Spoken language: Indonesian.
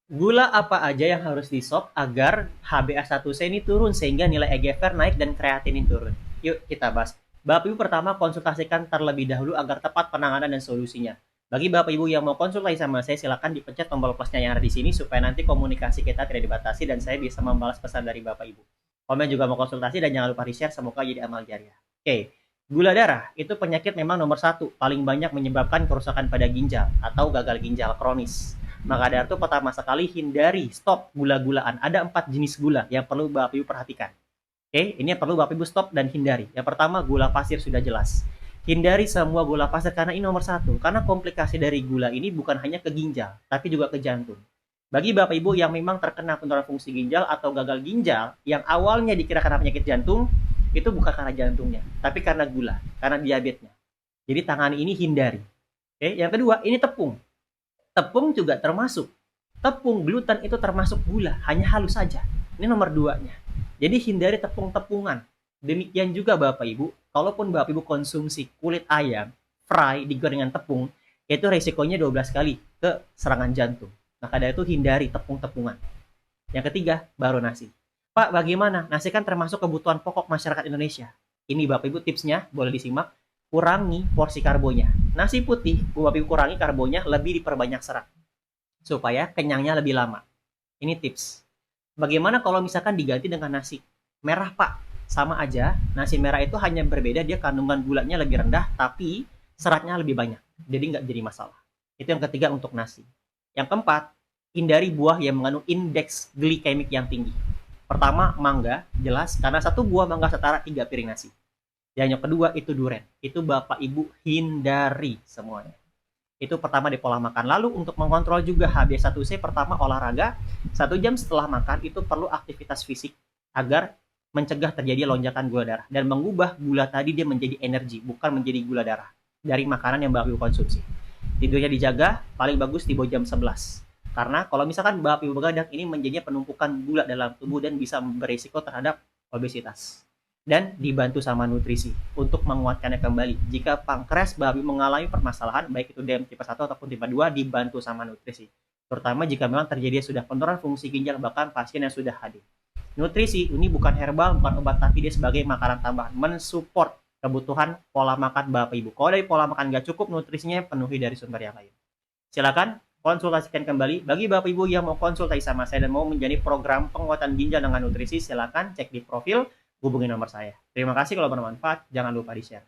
Gula apa aja yang harus di-stop agar HbA1c ini turun sehingga nilai EGFR naik dan kreatinin turun? Yuk kita bahas. Bapak Ibu pertama konsultasikan terlebih dahulu agar tepat penanganan dan solusinya. Bagi Bapak Ibu yang mau konsultasi sama saya, silakan dipencet tombol plusnya yang ada di sini supaya nanti komunikasi kita tidak dibatasi dan saya bisa membalas pesan dari Bapak Ibu. Komen juga mau konsultasi dan jangan lupa di-share, semoga jadi amal jariah. Oke, gula darah itu penyakit memang nomor satu, paling banyak menyebabkan kerusakan pada ginjal atau gagal ginjal kronis. Maka dari itu pertama sekali hindari stop gula-gulaan. Ada 4 jenis gula yang perlu Bapak Ibu perhatikan. Oke, ini yang perlu Bapak Ibu stop dan hindari. Yang pertama gula pasir sudah jelas. Hindari semua gula pasir karena ini nomor satu. Karena komplikasi dari gula ini bukan hanya ke ginjal, tapi juga ke jantung. Bagi Bapak Ibu yang memang terkena penurunan fungsi ginjal atau gagal ginjal, yang awalnya dikira karena penyakit jantung, itu bukan karena jantungnya, tapi karena gula, karena diabetesnya. Jadi tangani ini hindari. Oke, yang kedua ini tepung. Tepung juga termasuk. Tepung gluten itu termasuk gula, hanya halus saja. Ini nomor duanya. Jadi hindari tepung-tepungan. Demikian juga Bapak Ibu, kalaupun Bapak Ibu konsumsi kulit ayam, fry digoreng dengan tepung, itu resikonya 12 kali ke serangan jantung. Maka dari itu hindari tepung-tepungan. Yang ketiga, baru nasi. Pak, bagaimana? Nasi kan termasuk kebutuhan pokok masyarakat Indonesia. Ini Bapak Ibu tipsnya, boleh disimak. Kurangi porsi karbonya. Nasi putih, Bapak Ibu kurangi karbonya, lebih diperbanyak serat. Supaya kenyangnya lebih lama. Ini tips. Bagaimana kalau misalkan diganti dengan nasi merah, Pak? Sama aja, nasi merah itu hanya berbeda dia kandungan gulanya lebih rendah, tapi seratnya lebih banyak. Jadi nggak jadi masalah. Itu yang ketiga untuk nasi. Yang keempat, hindari buah yang mengandung indeks glikemik yang tinggi. Pertama, mangga, jelas, karena satu buah mangga setara 3 piring nasi. Dan yang kedua itu duren. Itu Bapak Ibu hindari semuanya. Itu pertama di pola makan. Lalu untuk mengontrol juga HbA1c, pertama olahraga. 1 jam setelah makan itu perlu aktivitas fisik agar mencegah terjadi lonjakan gula darah dan mengubah gula tadi dia menjadi energi, bukan menjadi gula darah dari makanan yang Bapak Ibu konsumsi. Tidurnya dijaga, paling bagus di bawah jam 11. Karena kalau misalkan Bapak Ibu begadang, ini menjadinya penumpukan gula dalam tubuh dan bisa berisiko terhadap obesitas. Dan dibantu sama nutrisi untuk menguatkannya kembali. Jika pankreas Bapak Ibu mengalami permasalahan, baik itu DM tipe 1 ataupun tipe 2, dibantu sama nutrisi. Terutama jika memang terjadi sudah penurunan fungsi ginjal, bahkan pasien yang sudah HD. Nutrisi ini bukan herbal, bukan obat, tapi dia sebagai makanan tambahan, mensupport kebutuhan pola makan Bapak Ibu. Kalau dari pola makan nggak cukup, nutrisinya penuhi dari sumber yang lain. Silakan konsultasikan kembali. Bagi Bapak Ibu yang mau konsultasi sama saya dan mau menjadi program penguatan ginjal dengan nutrisi, silakan cek di profil, hubungi nomor saya. Terima kasih, kalau bermanfaat, jangan lupa di-share.